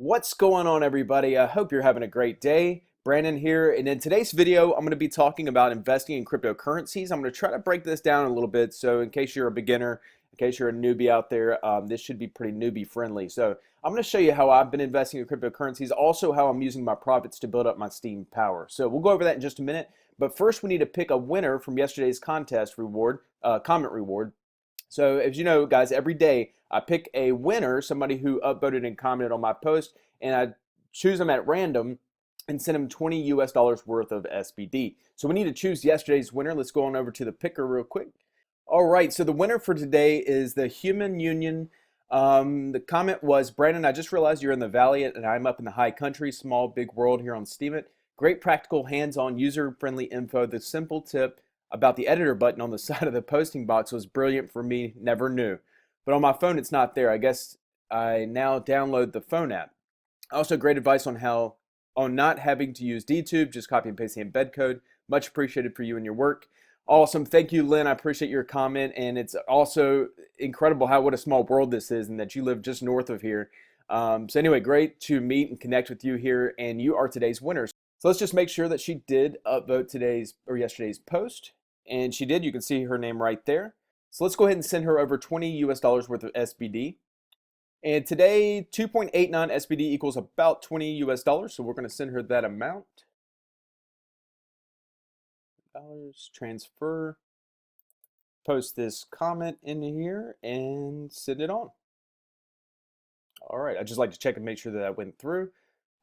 What's going on, everybody? I hope you're having a great day. Brandon here, and in today's video, I'm going to be talking about investing in cryptocurrencies. I'm going to try to break this down a little bit, so in case you're a beginner, in case you're a newbie out there, this should be pretty newbie friendly. So I'm going to show you how I've been investing in cryptocurrencies, also how I'm using my profits to build up my Steam power. So we'll go over that in just a minute, but first we need to pick a winner from yesterday's contest reward, comment reward. So as you know, guys, every day I pick a winner, somebody who upvoted and commented on my post, and I choose them at random and send them $20 worth of SBD. So we need to choose yesterday's winner. Let's go on over to the picker real quick. All right, so the winner for today is the Human Union. The comment was, Brandon, I just realized you're in the Valley and I'm up in the high country, small, big world here on Steemit. Great practical, hands-on, user-friendly info. The simple tip about the editor button on the side of the posting box was brilliant for me, never knew. But on my phone, it's not there. I guess I now download the phone app. Also, great advice on not having to use DTube, just copy and paste the embed code. Much appreciated for you and your work. Awesome. Thank you, Lynn. I appreciate your comment. And it's also incredible what a small world this is and that you live just north of here. So anyway, great to meet and connect with you here. And you are today's winners. So let's just make sure that she did upvote today's or yesterday's post. And she did. You can see her name right there. So let's go ahead and send her over $20 worth of SBD. And today, 2.89 SBD equals about $20. So we're going to send her that amount. Dollars, transfer, post this comment in here, and send it on. All right, I'd just like to check and make sure that that went through.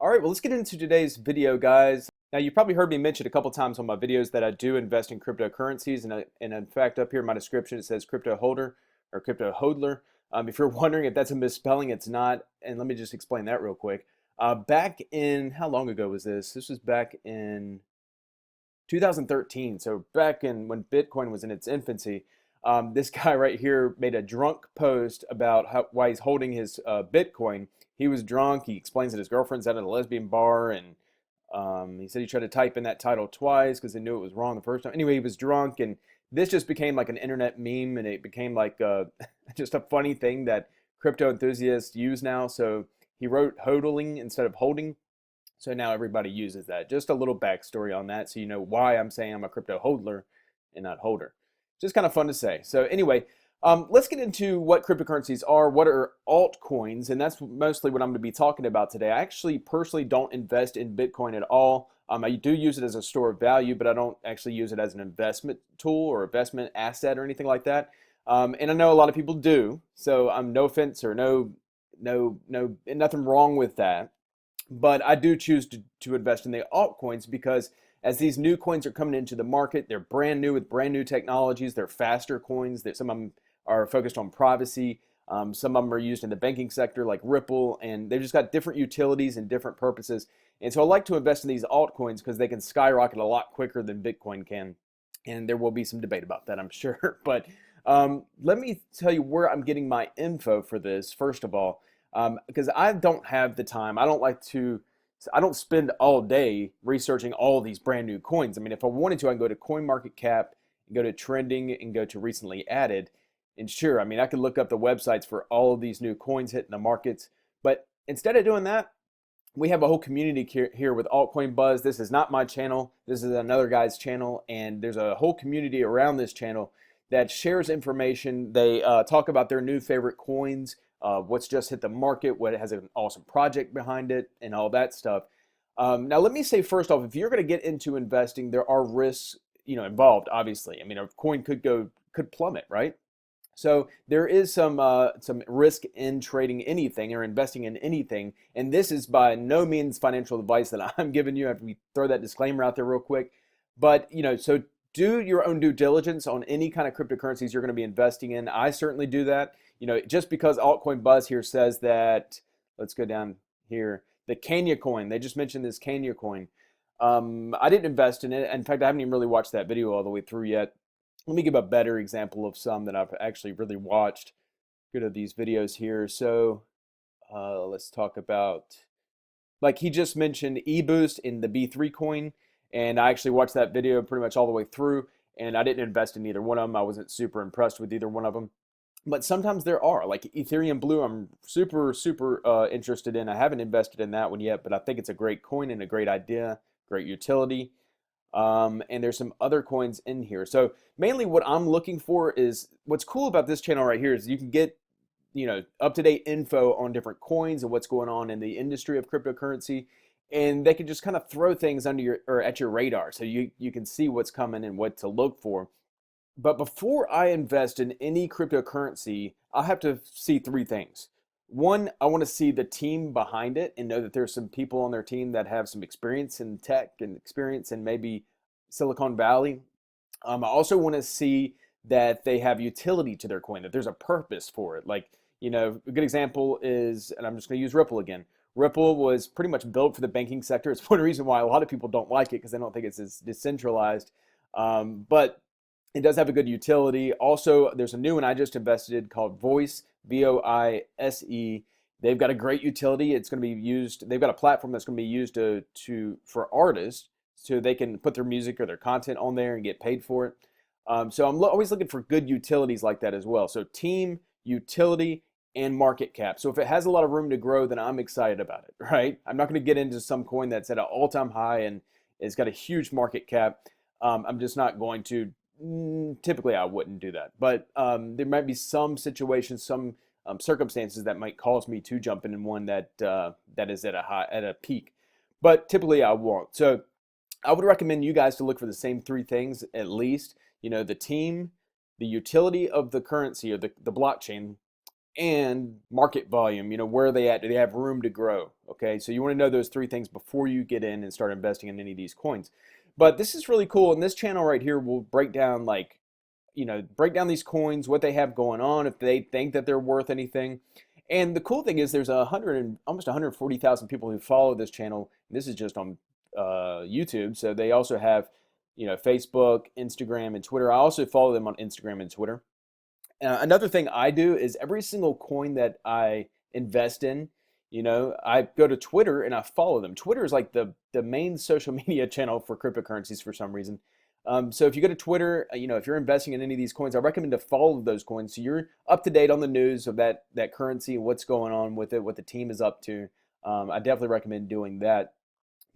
All right, well, let's get into today's video, guys. Now, you probably heard me mention a couple times on my videos that I do invest in cryptocurrencies, and in fact, up here in my description, it says crypto holder or crypto hodler. If you're wondering if that's a misspelling, it's not, and let me just explain that real quick. Back in, how long ago was this? This was back in 2013, so back in when Bitcoin was in its infancy. This guy right here made a drunk post about why he's holding his Bitcoin. He was drunk. He explains that his girlfriend's at a lesbian bar, and he said he tried to type in that title twice because he knew it was wrong the first time. Anyway, he was drunk, and this just became like an internet meme, and it became like just a funny thing that crypto enthusiasts use now. So he wrote hodling instead of holding. So now everybody uses that. Just a little backstory on that so you know why I'm saying I'm a crypto hodler and not holder. Just kind of fun to say. So anyway, let's get into what cryptocurrencies are, what are altcoins, and that's mostly what I'm going to be talking about today. I actually personally don't invest in Bitcoin at all. I do use it as a store of value, but I don't actually use it as an investment tool or investment asset or anything like that. And I know a lot of people do, so no offense or nothing wrong with that. But I do choose to invest in the altcoins because as these new coins are coming into the market, they're brand new with brand new technologies. They're faster coins. Some of them are focused on privacy. Some of them are used in the banking sector like Ripple, and they've just got different utilities and different purposes. And so I like to invest in these altcoins because they can skyrocket a lot quicker than Bitcoin can. And there will be some debate about that, I'm sure. But let me tell you where I'm getting my info for this, first of all. Because I don't have the time. I don't spend all day researching all these brand new coins. I mean, if I wanted to, I can go to CoinMarketCap and go to trending and go to recently added. And sure, I mean, I could look up the websites for all of these new coins hitting the markets. But instead of doing that, we have a whole community here with Altcoin Buzz. This is not my channel. This is another guy's channel. And there's a whole community around this channel that shares information. They talk about their new favorite coins, what's just hit the market, what has an awesome project behind it, and all that stuff. Now, let me say first off, if you're going to get into investing, there are risks, involved. Obviously, I mean, a coin could plummet, right? So there is some risk in trading anything or investing in anything, and this is by no means financial advice that I'm giving you. After we throw that disclaimer out there real quick, but so do your own due diligence on any kind of cryptocurrencies you're going to be investing in. I certainly do that. Just because Altcoin Buzz here says that, let's go down here, the Kenya coin, they just mentioned this Kenya coin. I didn't invest in it. In fact, I haven't even really watched that video all the way through yet. Let me give a better example of some that I've actually really watched. Go to these videos here. So let's talk about, like he just mentioned eBoost in the B3 coin. And I actually watched that video pretty much all the way through. And I didn't invest in either one of them. I wasn't super impressed with either one of them. but sometimes there are, like Ethereum Blue. I'm super interested in. I haven't invested in that one yet, but I think it's a great coin and a great idea, great utility. And there's some other coins in here. So mainly what I'm looking for is, what's cool about this channel right here is you can get, up-to-date info on different coins and what's going on in the industry of cryptocurrency. And they can just kind of throw things under your or at your radar, so you can see what's coming and what to look for. But before I invest in any cryptocurrency, I have to see three things. One, I want to see the team behind it and know that there's some people on their team that have some experience in tech and experience in maybe Silicon Valley. I also want to see that they have utility to their coin, that there's a purpose for it. Like, a good example is, and I'm just going to use Ripple again. Ripple was pretty much built for the banking sector. It's one reason why a lot of people don't like it, because they don't think it's as decentralized. But it does have a good utility. Also, there's a new one I just invested in called Voice, Voise. They've got a great utility. It's going to be used. They've got a platform that's going to be used for artists, so they can put their music or their content on there and get paid for it. So I'm always looking for good utilities like that as well. So team, utility, and market cap. So if it has a lot of room to grow, then I'm excited about it, right? I'm not going to get into some coin that's at an all-time high and it's got a huge market cap. I'm just not going to. Typically, I wouldn't do that, but there might be some situations, some circumstances that might cause me to jump in one that is at a peak. But typically, I won't. So I would recommend you guys to look for the same three things at least. The team, the utility of the currency or the blockchain, and market volume. Where are they at? Do they have room to grow? Okay, so you want to know those three things before you get in and start investing in any of these coins. But this is really cool, and this channel right here will break down break down these coins, what they have going on, if they think that they're worth anything. And the cool thing is, there's almost 140,000 people who follow this channel. This is just on YouTube, so they also have Facebook, Instagram, and Twitter. I also follow them on Instagram and Twitter. Another thing I do is every single coin that I invest in, I go to Twitter and I follow them. Twitter is like the main social media channel for cryptocurrencies for some reason. So if you go to Twitter, if you're investing in any of these coins, I recommend to follow those coins so you're up to date on the news of that currency, what's going on with it, what the team is up to. I definitely recommend doing that.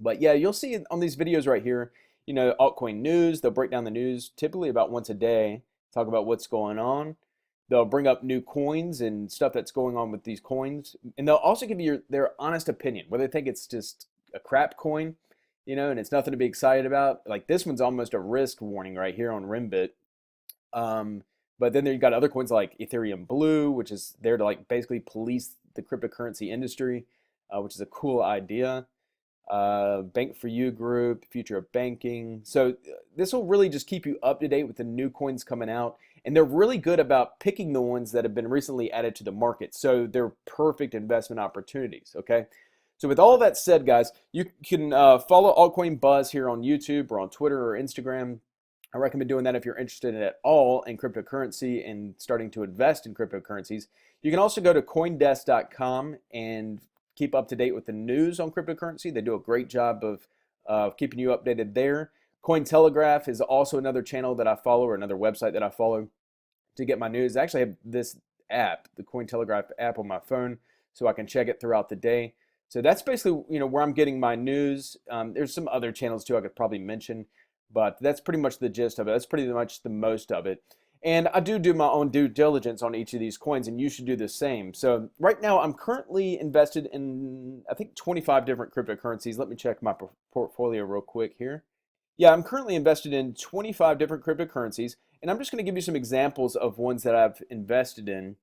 But yeah, you'll see on these videos right here, altcoin news. They'll break down the news typically about once a day, talk about what's going on. They'll bring up new coins and stuff that's going on with these coins. And they'll also give you their honest opinion, whether they think it's just a crap coin, and it's nothing to be excited about. Like this one's almost a risk warning right here on Rimbit. But then you've got other coins like Ethereum Blue, which is there to like basically police the cryptocurrency industry, which is a cool idea. Bank for You group, future of banking. So this will really just keep you up to date with the new coins coming out. And they're really good about picking the ones that have been recently added to the market. So they're perfect investment opportunities, okay? So with all that said, guys, you can follow Altcoin Buzz here on YouTube or on Twitter or Instagram. I recommend doing that if you're interested at all in cryptocurrency and starting to invest in cryptocurrencies. You can also go to coindesk.com and keep up to date with the news on cryptocurrency. They do a great job of keeping you updated there. Cointelegraph is also another channel that I follow, or another website that I follow to get my news. I actually have this app, the Cointelegraph app, on my phone, so I can check it throughout the day. So that's basically where I'm getting my news. There's some other channels too I could probably mention, but that's pretty much the gist of it. That's pretty much the most of it. And I do my own due diligence on each of these coins, and you should do the same. So right now, I'm currently invested in, I think, 25 different cryptocurrencies. Let me check my portfolio real quick here. Yeah, I'm currently invested in 25 different cryptocurrencies, and I'm just going to give you some examples of ones that I've invested in,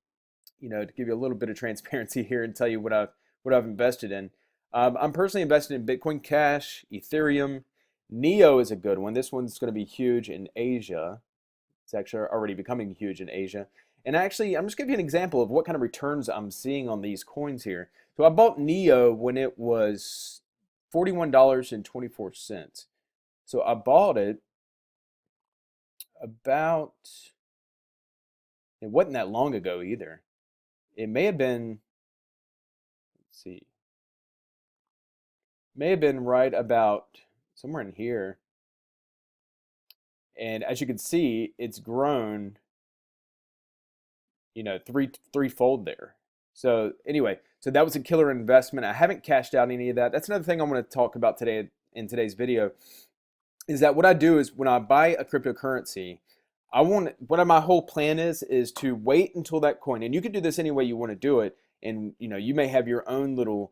to give you a little bit of transparency here and tell you what I've invested in. I'm personally invested in Bitcoin Cash, Ethereum. Neo is a good one. This one's going to be huge in Asia. It's actually already becoming huge in Asia. And actually, I'm just giving you an example of what kind of returns I'm seeing on these coins here. So I bought Neo when it was $41.24. So I bought it about, it wasn't that long ago either. It may have been, let's see, may have been right about somewhere in here. And as you can see, it's grown you know, threefold there. So anyway, so that was a killer investment. I haven't cashed out any of that. That's another thing I want to talk about today in today's video, is that what I do is when I buy a cryptocurrency, what my whole plan is to wait until that coin, and you can do this any way you want to do it, and you know, you may have your own little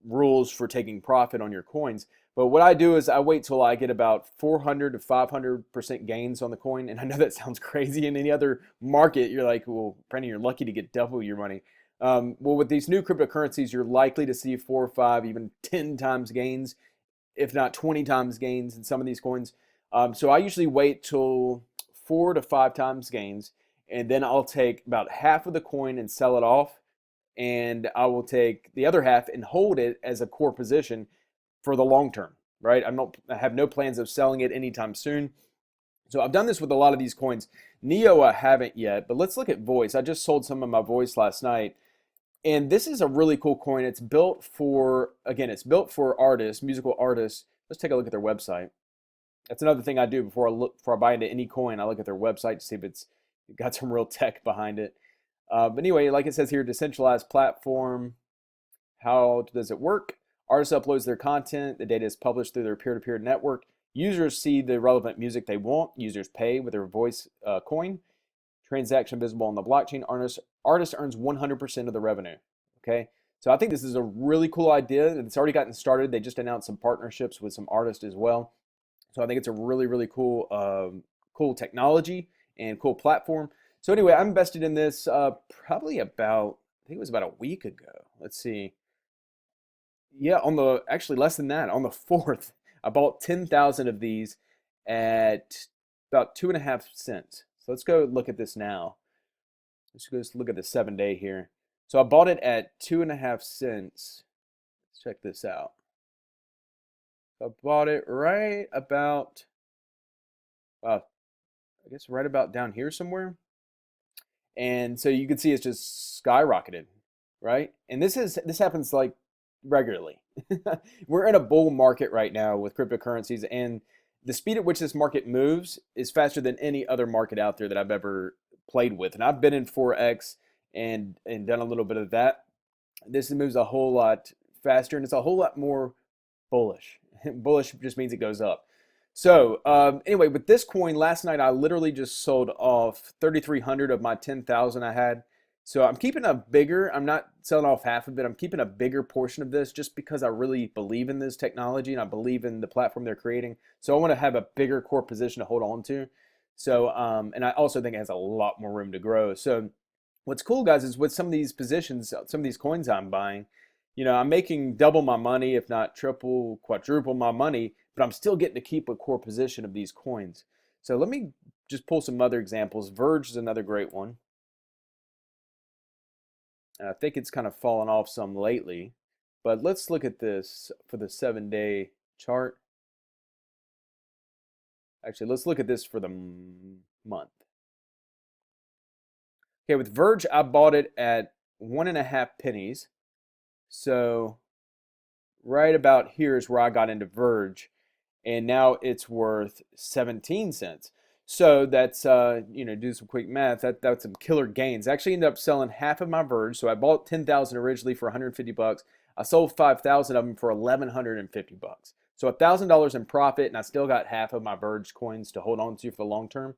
rules for taking profit on your coins. But what I do is I wait till I get about 400 to 500% gains on the coin. And I know that sounds crazy. In any other market, you're like, well, Brendan, you're lucky to get double your money. Well, with these new cryptocurrencies, you're likely to see 4 or 5, even 10 times gains, if not 20 times gains in some of these coins. So I usually wait till 4 to 5 times gains, and then I'll take about half of the coin and sell it off, and I will take the other half and hold it as a core position for the long term, right? I have no plans of selling it anytime soon. So I've done this with a lot of these coins. Neo I haven't yet, but let's look at Voice. I just sold some of my Voice last night. And this is a really cool coin. It's built for, again, it's built for artists, musical artists. Let's take a look at their website. That's another thing I do before I buy into any coin. I look at their website to see if it's got some real tech behind it. But anyway, like it says here, decentralized platform. How does it work? Artists uploads their content. The data is published through their peer-to-peer network. Users see the relevant music they want. Users pay with their Voice coin. Transaction visible on the blockchain. Artist earns 100% of the revenue. Okay, so I think this is a really cool idea. It's already gotten started. They just announced some partnerships with some artists as well. So I think it's a really, really cool, cool technology and cool platform. So anyway, I invested in this probably about, I think it was about a week ago. Let's see. Yeah, actually less than that, on the 4th, I bought 10,000 of these at about 2.5 cents. So let's go look at this now. Let's go look at the 7-day here. So I bought it at 2.5 cents. Let's check this out. I bought it right about, I guess right about down here somewhere. And so you can see it's just skyrocketed, right? And this happens like regularly. We're in a bull market right now with cryptocurrencies, and the speed at which this market moves is faster than any other market out there that I've ever played with. And I've been in Forex and done a little bit of that. This moves a whole lot faster, and it's a whole lot more bullish. Bullish just means it goes up. So anyway, with this coin, last night I literally just sold off 3,300 of my 10,000 I had. So I'm keeping I'm not selling off half of it. I'm keeping a bigger portion of this just because I really believe in this technology and I believe in the platform they're creating. So I want to have a bigger core position to hold on to. So, and I also think it has a lot more room to grow. So what's cool, guys, is with some of these positions, some of these coins I'm buying, you know, I'm making double my money, if not triple, quadruple my money, but I'm still getting to keep a core position of these coins. So let me just pull some other examples. Verge is another great one. And I think it's kind of fallen off some lately. But let's look at this for the 7-day chart. Actually, let's look at this for the month. Okay, with Verge, I bought it at 1.5 pennies. So right about here is where I got into Verge, and now it's worth 17 cents. So that's you know, do some quick math. That's some killer gains. I actually ended up selling half of my Verge. So I bought 10,000 originally for 150 bucks. I sold 5,000 of them for 1,150 bucks. So $1,000 in profit, and I still got half of my Verge coins to hold on to for the long term.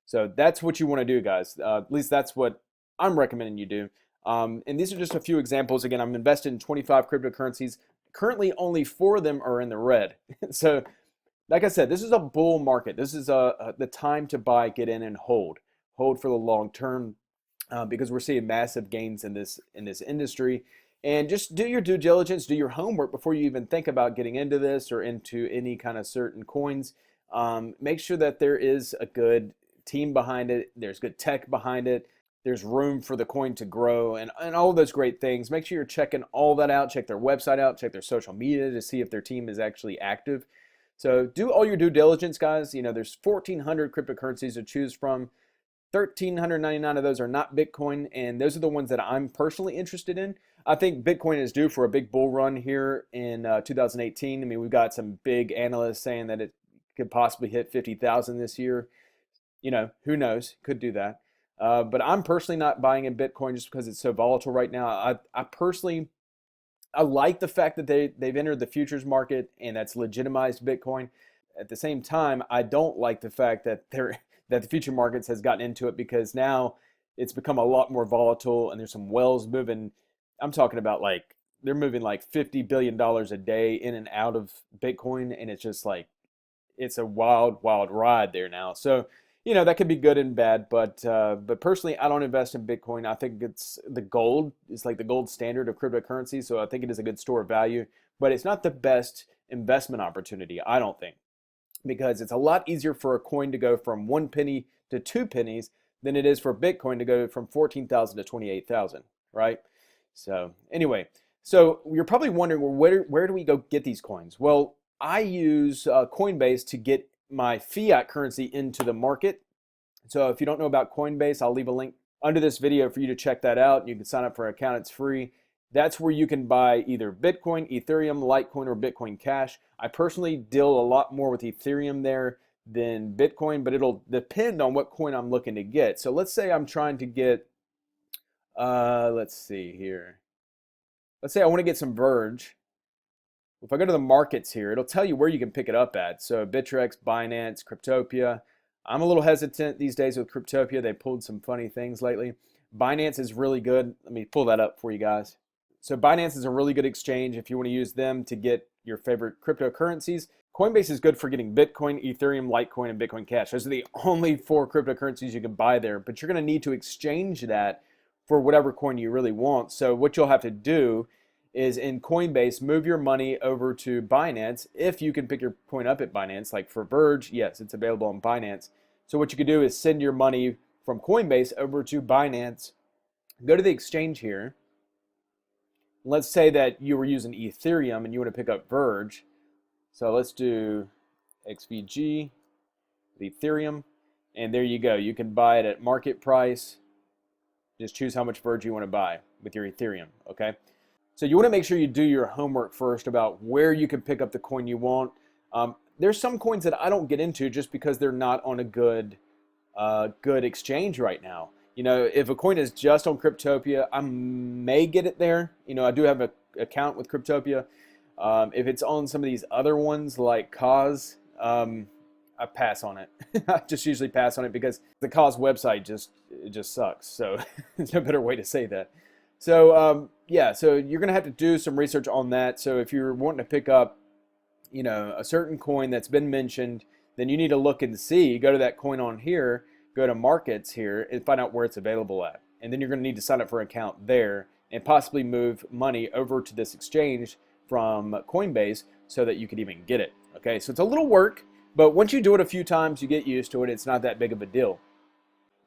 So that's what you want to do, guys. At least that's what I'm recommending you do. And these are just a few examples. Again, I'm invested in 25 cryptocurrencies. Currently, only 4 of them are in the red. So, like I said, this is a bull market. This is the time to buy, get in, and hold. Hold for the long term because we're seeing massive gains in this industry. And just do your due diligence, do your homework before you even think about getting into this or into any kind of certain coins. Make sure that there is a good team behind it. There's good tech behind it. There's room for the coin to grow and all those great things. Make sure you're checking all that out. Check their website out. Check their social media to see if their team is actually active. So do all your due diligence, guys. You know, there's 1,400 cryptocurrencies to choose from. 1,399 of those are not Bitcoin, and those are the ones that I'm personally interested in. I think Bitcoin is due for a big bull run here in 2018. I mean, we've got some big analysts saying that it could possibly hit 50,000 this year. You know, who knows? Could do that. But I'm personally not buying in Bitcoin just because it's so volatile right now. I personally, I like the fact that they've entered the futures market and that's legitimized Bitcoin. At the same time, I don't like the fact that that the future markets has gotten into it, because now it's become a lot more volatile and there's some whales moving. I'm talking about like they're moving like $50 billion a day in and out of Bitcoin, and it's just like it's a wild, wild ride there now. So, that could be good and bad, but personally, I don't invest in Bitcoin. I think it's the gold. It's like the gold standard of cryptocurrency, so I think it is a good store of value, but it's not the best investment opportunity, I don't think, because it's a lot easier for a coin to go from 1 penny to 2 pennies than it is for Bitcoin to go from 14,000 to 28,000, right? So anyway, so you're probably wondering, well, where do we go get these coins? Well, I use Coinbase to get my fiat currency into the market. So if you don't know about Coinbase, I'll leave a link under this video for you to check that out. You can sign up for an account, it's free. That's where you can buy either Bitcoin, Ethereum, Litecoin, or Bitcoin Cash. I personally deal a lot more with Ethereum there than Bitcoin, but it'll depend on what coin I'm looking to get. So let's say I'm trying to get, let's see here. Let's say I want to get some Verge. If I go to the markets here, it'll tell you where you can pick it up at. So Bittrex, Binance, Cryptopia. I'm a little hesitant these days with Cryptopia. They pulled some funny things lately. Binance is really good. Let me pull that up for you guys. So Binance is a really good exchange if you want to use them to get your favorite cryptocurrencies. Coinbase is good for getting Bitcoin, Ethereum, Litecoin, and Bitcoin Cash. Those are the only 4 cryptocurrencies you can buy there, but you're going to need to exchange that for whatever coin you really want. So what you'll have to do is in Coinbase, move your money over to Binance if you can pick your coin up at Binance. Like for Verge, yes, it's available on Binance. So what you could do is send your money from Coinbase over to Binance. Go to the exchange here. Let's say that you were using Ethereum and you want to pick up Verge. So let's do XVG, Ethereum, and there you go. You can buy it at market price. Just choose how much Verge you want to buy with your Ethereum, okay? So you want to make sure you do your homework first about where you can pick up the coin you want. There's some coins that I don't get into just because they're not on a good exchange right now. If a coin is just on Cryptopia, I may get it there. I do have an account with Cryptopia. If it's on some of these other ones like Cause, I pass on it. I just usually pass on it because the Cause website just sucks. So there's no better way to say that. So yeah, so you're gonna have to do some research on that. So if you're wanting to pick up, a certain coin that's been mentioned, then you need to look and see. Go to that coin on here, go to markets here, and find out where it's available at. And then you're gonna need to sign up for an account there and possibly move money over to this exchange from Coinbase so that you can even get it. Okay, so it's a little work, but once you do it a few times, you get used to it. It's not that big of a deal.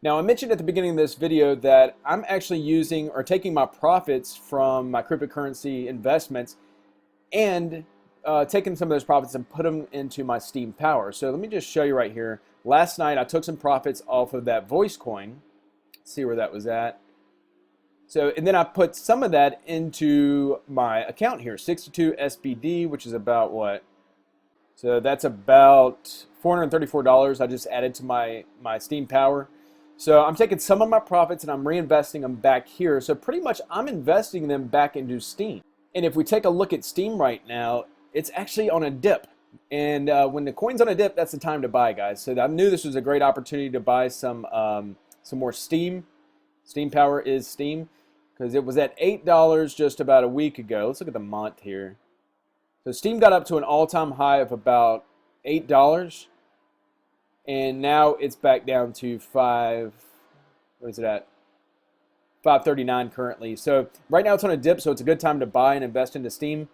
Now, I mentioned at the beginning of this video that I'm actually using or taking my profits from my cryptocurrency investments and taking some of those profits and put them into my Steem Power. So let me just show you right here. Last night, I took some profits off of that voice coin. Let's see where that was at. So, and then I put some of that into my account here, 62 SBD, which is about what? So that's about $434 I just added to my Steem Power. So I'm taking some of my profits and I'm reinvesting them back here. So pretty much I'm investing them back into Steem. And if we take a look at Steem right now, it's actually on a dip. And when the coin's on a dip, that's the time to buy, guys. So I knew this was a great opportunity to buy some more Steem. Steem Power is Steem, because it was at $8 just about a week ago. Let's look at the month here. So Steem got up to an all-time high of about $8. And now it's back down to what is it at? $5.39 currently. So right now it's on a dip, so it's a good time to buy and invest into Steem.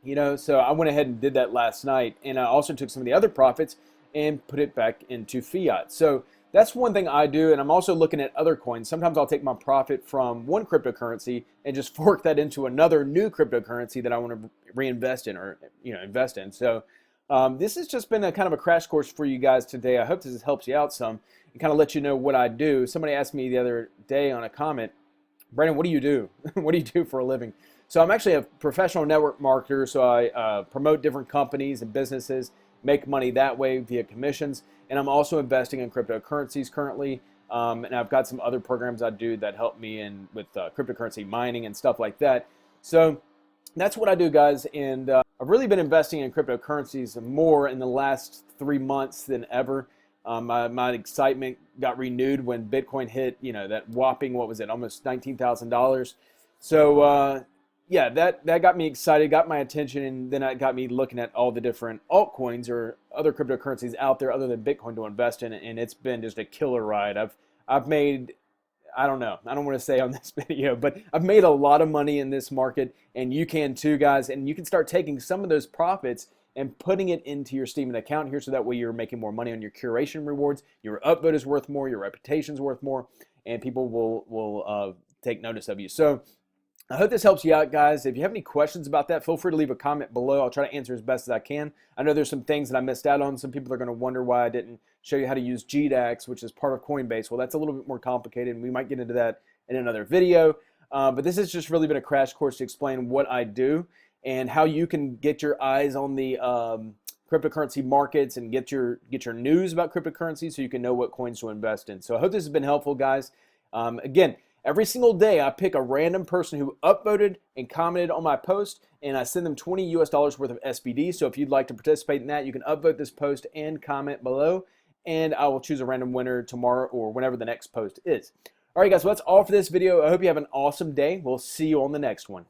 So I went ahead and did that last night, and I also took some of the other profits and put it back into fiat. So that's one thing I do, and I'm also looking at other coins. Sometimes I'll take my profit from one cryptocurrency and just fork that into another new cryptocurrency that I want to reinvest in or invest in. So this has just been a kind of a crash course for you guys today. I hope this helps you out some and kind of let you know what I do. Somebody asked me the other day on a comment, Brandon, what do you do? What do you do for a living? So I'm actually a professional network marketer, so I promote different companies and businesses, make money that way via commissions, and I'm also investing in cryptocurrencies currently. And I've got some other programs I do that help me in with cryptocurrency mining and stuff like that. So that's what I do, guys. And I've really been investing in cryptocurrencies more in the last 3 months than ever. My excitement got renewed when Bitcoin hit, that whopping, what was it, almost $19,000. So yeah, that got me excited, got my attention, and then it got me looking at all the different altcoins or other cryptocurrencies out there other than Bitcoin to invest in, and it's been just a killer ride. I've made, I don't know, I don't want to say on this video, but I've made a lot of money in this market, and you can too, guys. And you can start taking some of those profits and putting it into your Steemit account here, so that way you're making more money on your curation rewards. Your upvote is worth more, your reputation's worth more, and people will take notice of you. So I hope this helps you out, guys. If you have any questions about that, feel free to leave a comment below. I'll try to answer as best as I can. I know there's some things that I missed out on. Some people are going to wonder why I didn't show you how to use GDAX, which is part of Coinbase. Well, that's a little bit more complicated, and we might get into that in another video. But this has just really been a crash course to explain what I do and how you can get your eyes on the cryptocurrency markets and get your news about cryptocurrency so you can know what coins to invest in. So I hope this has been helpful, guys. Again, every single day I pick a random person who upvoted and commented on my post, and I send them $20 US worth of SBD. So if you'd like to participate in that, you can upvote this post and comment below, and I will choose a random winner tomorrow or whenever the next post is. All right, guys, so that's all for this video. I hope you have an awesome day. We'll see you on the next one.